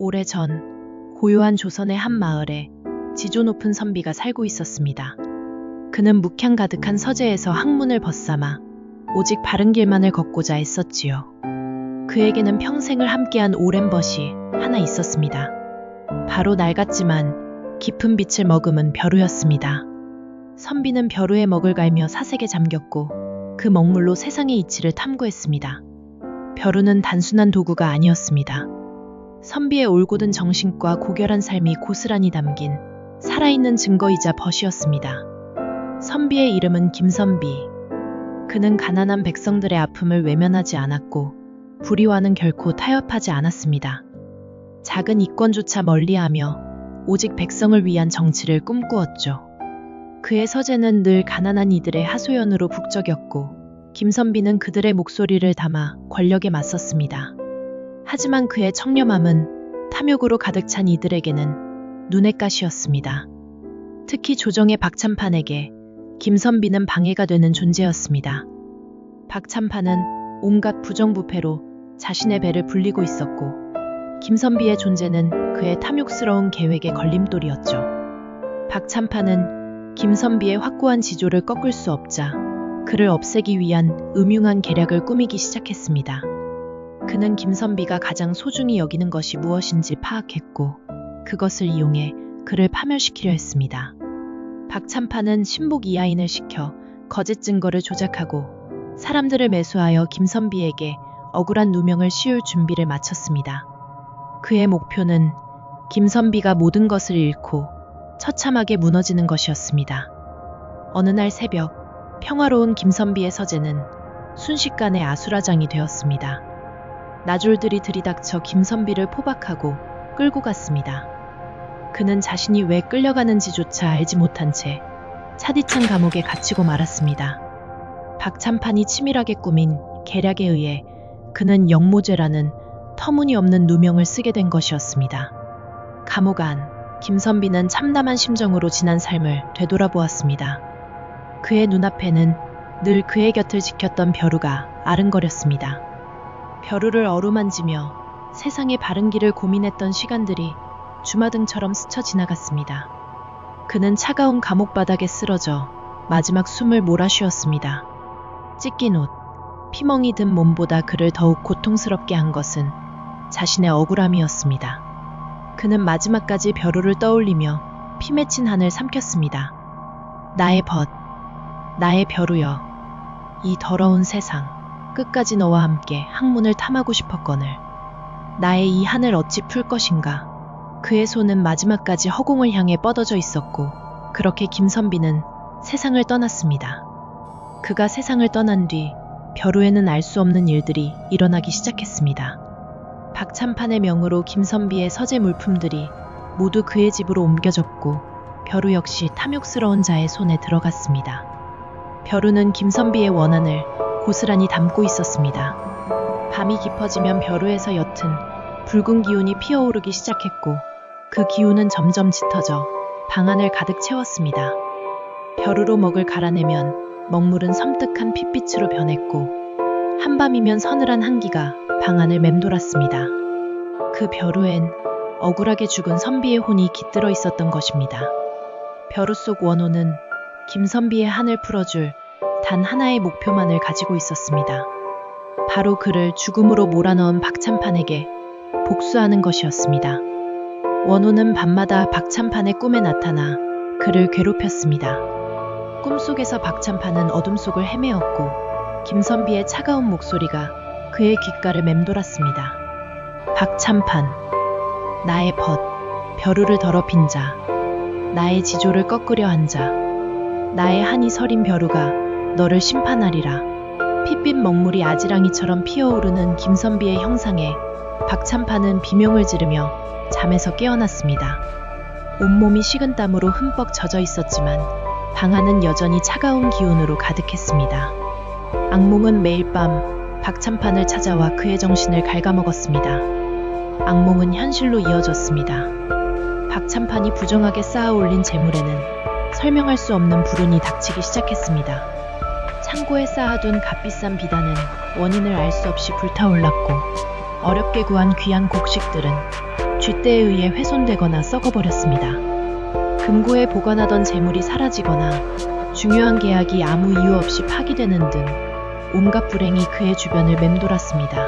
오래전 고요한 조선의 한 마을에 지조 높은 선비가 살고 있었습니다. 그는 묵향 가득한 서재에서 학문을 벗삼아 오직 바른 길만을 걷고자 애썼지요. 그에게는 평생을 함께한 오랜 벗이 하나 있었습니다. 바로 낡았지만 깊은 빛을 머금은 벼루였습니다. 선비는 벼루의 먹을 갈며 사색에 잠겼고 그 먹물로 세상의 이치를 탐구했습니다. 벼루는 단순한 도구가 아니었습니다. 선비의 올곧은 정신과 고결한 삶이 고스란히 담긴 살아있는 증거이자 벗이었습니다. 선비의 이름은 김선비. 그는 가난한 백성들의 아픔을 외면하지 않았고 불의와는 결코 타협하지 않았습니다. 작은 이권조차 멀리하며 오직 백성을 위한 정치를 꿈꾸었죠. 그의 서재는 늘 가난한 이들의 하소연으로 북적였고 김선비는 그들의 목소리를 담아 권력에 맞섰습니다. 하지만 그의 청렴함은 탐욕으로 가득 찬 이들에게는 눈의 가시였습니다. 특히 조정의 박참판에게 김선비는 방해가 되는 존재였습니다. 박참판은 온갖 부정부패로 자신의 배를 불리고 있었고 김선비의 존재는 그의 탐욕스러운 계획의 걸림돌이었죠. 박참판은 김선비의 확고한 지조를 꺾을 수 없자 그를 없애기 위한 음흉한 계략을 꾸미기 시작했습니다. 그는 김선비가 가장 소중히 여기는 것이 무엇인지 파악했고 그것을 이용해 그를 파멸시키려 했습니다. 박참판은 신복 이하인을 시켜 거짓 증거를 조작하고 사람들을 매수하여 김선비에게 억울한 누명을 씌울 준비를 마쳤습니다. 그의 목표는 김선비가 모든 것을 잃고 처참하게 무너지는 것이었습니다. 어느 날 새벽, 평화로운 김선비의 서재는 순식간에 아수라장이 되었습니다. 나졸들이 들이닥쳐 김선비를 포박하고 끌고 갔습니다. 그는 자신이 왜 끌려가는지조차 알지 못한 채 차디찬 감옥에 갇히고 말았습니다. 박참판이 치밀하게 꾸민 계략에 의해 그는 영모죄라는 터무니없는 누명을 쓰게 된 것이었습니다. 감옥 안, 김선비는 참담한 심정으로 지난 삶을 되돌아보았습니다. 그의 눈앞에는 늘 그의 곁을 지켰던 벼루가 아른거렸습니다. 벼루를 어루만지며 세상의 바른 길을 고민했던 시간들이 주마등처럼 스쳐 지나갔습니다. 그는 차가운 감옥 바닥에 쓰러져 마지막 숨을 몰아쉬었습니다. 찢긴 옷, 피멍이 든 몸보다 그를 더욱 고통스럽게 한 것은 자신의 억울함이었습니다. 그는 마지막까지 벼루를 떠올리며 피 맺힌 한을 삼켰습니다. 나의 벗, 나의 벼루여, 이 더러운 세상, 끝까지 너와 함께 학문을 탐하고 싶었거늘 나의 이 한을 어찌 풀 것인가. 그의 손은 마지막까지 허공을 향해 뻗어져 있었고 그렇게 김선비는 세상을 떠났습니다. 그가 세상을 떠난 뒤 벼루에는 알 수 없는 일들이 일어나기 시작했습니다. 박참판의 명으로 김선비의 서재 물품들이 모두 그의 집으로 옮겨졌고 벼루 역시 탐욕스러운 자의 손에 들어갔습니다. 벼루는 김선비의 원한을 고스란히 담고 있었습니다. 밤이 깊어지면 벼루에서 옅은 붉은 기운이 피어오르기 시작했고 그 기운은 점점 짙어져 방 안을 가득 채웠습니다. 벼루로 먹을 갈아내면 먹물은 섬뜩한 핏빛으로 변했고 한밤이면 서늘한 한기가 방 안을 맴돌았습니다. 그 벼루엔 억울하게 죽은 선비의 혼이 깃들어 있었던 것입니다. 벼루 속 원호는 김선비의 한을 풀어줄 단 하나의 목표만을 가지고 있었습니다. 바로 그를 죽음으로 몰아넣은 박참판에게 복수하는 것이었습니다. 원호는 밤마다 박참판의 꿈에 나타나 그를 괴롭혔습니다. 꿈속에서 박참판은 어둠 속을 헤매었고 김선비의 차가운 목소리가 그의 귓가를 맴돌았습니다. 박참판, 나의 벗, 벼루를 더럽힌 자, 나의 지조를 꺾으려 한 자, 나의 한이 서린 벼루가 너를 심판하리라. 핏빛 먹물이 아지랑이처럼 피어오르는 김선비의 형상에 박참판은 비명을 지르며 잠에서 깨어났습니다. 온몸이 식은땀으로 흠뻑 젖어 있었지만 방 안은 여전히 차가운 기운으로 가득했습니다. 악몽은 매일 밤 박참판을 찾아와 그의 정신을 갉아먹었습니다. 악몽은 현실로 이어졌습니다. 박참판이 부정하게 쌓아올린 재물에는 설명할 수 없는 불운이 닥치기 시작했습니다. 창고에 쌓아둔 값비싼 비단은 원인을 알 수 없이 불타올랐고 어렵게 구한 귀한 곡식들은 쥐떼에 의해 훼손되거나 썩어버렸습니다. 금고에 보관하던 재물이 사라지거나 중요한 계약이 아무 이유 없이 파기되는 등 온갖 불행이 그의 주변을 맴돌았습니다.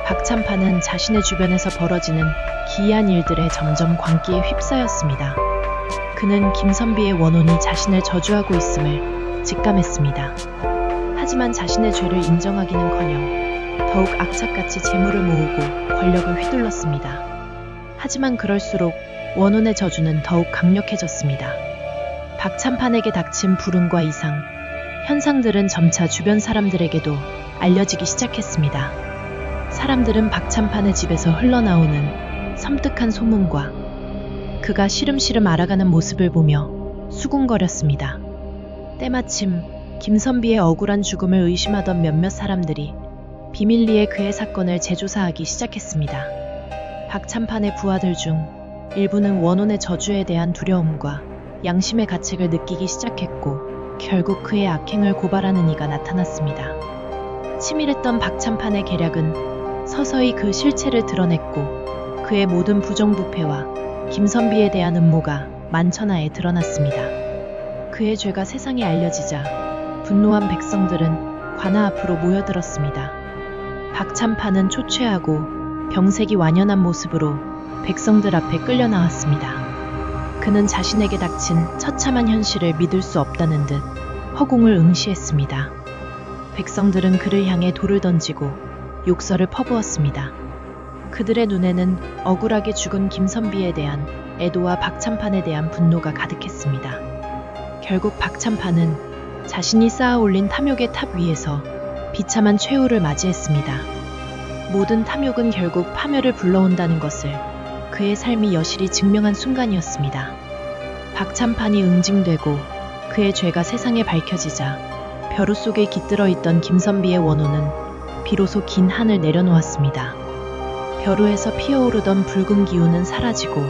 박찬판은 자신의 주변에서 벌어지는 기이한 일들에 점점 광기에 휩싸였습니다. 그는 김선비의 원혼이 자신을 저주하고 있음을 직감했습니다. 하지만 자신의 죄를 인정하기는커녕 더욱 악착같이 재물을 모으고 권력을 휘둘렀습니다. 하지만 그럴수록 원혼의 저주는 더욱 강력해졌습니다. 박찬판에게 닥친 불운과 이상, 현상들은 점차 주변 사람들에게도 알려지기 시작했습니다. 사람들은 박찬판의 집에서 흘러나오는 섬뜩한 소문과 그가 시름시름 알아가는 모습을 보며 수군거렸습니다. 때마침 김선비의 억울한 죽음을 의심하던 몇몇 사람들이 비밀리에 그의 사건을 재조사하기 시작했습니다. 박찬판의 부하들 중 일부는 원혼의 저주에 대한 두려움과 양심의 가책을 느끼기 시작했고 결국 그의 악행을 고발하는 이가 나타났습니다. 치밀했던 박찬판의 계략은 서서히 그 실체를 드러냈고 그의 모든 부정부패와 김선비에 대한 음모가 만천하에 드러났습니다. 그의 죄가 세상에 알려지자 분노한 백성들은 관아 앞으로 모여들었습니다. 박찬판은 초췌하고 병색이 완연한 모습으로 백성들 앞에 끌려 나왔습니다. 그는 자신에게 닥친 처참한 현실을 믿을 수 없다는 듯 허공을 응시했습니다. 백성들은 그를 향해 돌을 던지고 욕설을 퍼부었습니다. 그들의 눈에는 억울하게 죽은 김선비에 대한 애도와 박찬판에 대한 분노가 가득했습니다. 결국 박찬판은 자신이 쌓아올린 탐욕의 탑 위에서 비참한 최후를 맞이했습니다. 모든 탐욕은 결국 파멸을 불러온다는 것을 그의 삶이 여실히 증명한 순간이었습니다. 박찬판이 응징되고 그의 죄가 세상에 밝혀지자 벼루 속에 깃들어 있던 김선비의 원혼은 비로소 긴 한을 내려놓았습니다. 벼루에서 피어오르던 붉은 기운은 사라지고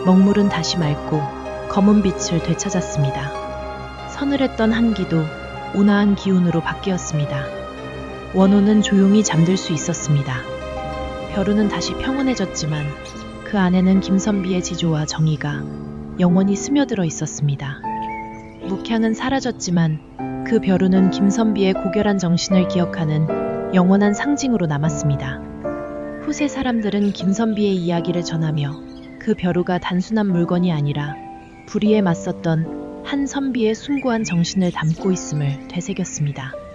먹물은 다시 맑고 검은 빛을 되찾았습니다. 서늘했던 한기도 온화한 기운으로 바뀌었습니다. 원혼은 조용히 잠들 수 있었습니다. 벼루는 다시 평온해졌지만 그 안에는 김선비의 지조와 정의가 영원히 스며들어 있었습니다. 묵향은 사라졌지만 그 벼루는 김선비의 고결한 정신을 기억하는 영원한 상징으로 남았습니다. 후세 사람들은 김선비의 이야기를 전하며 그 벼루가 단순한 물건이 아니라 불의에 맞섰던 한 선비의 숭고한 정신을 담고 있음을 되새겼습니다.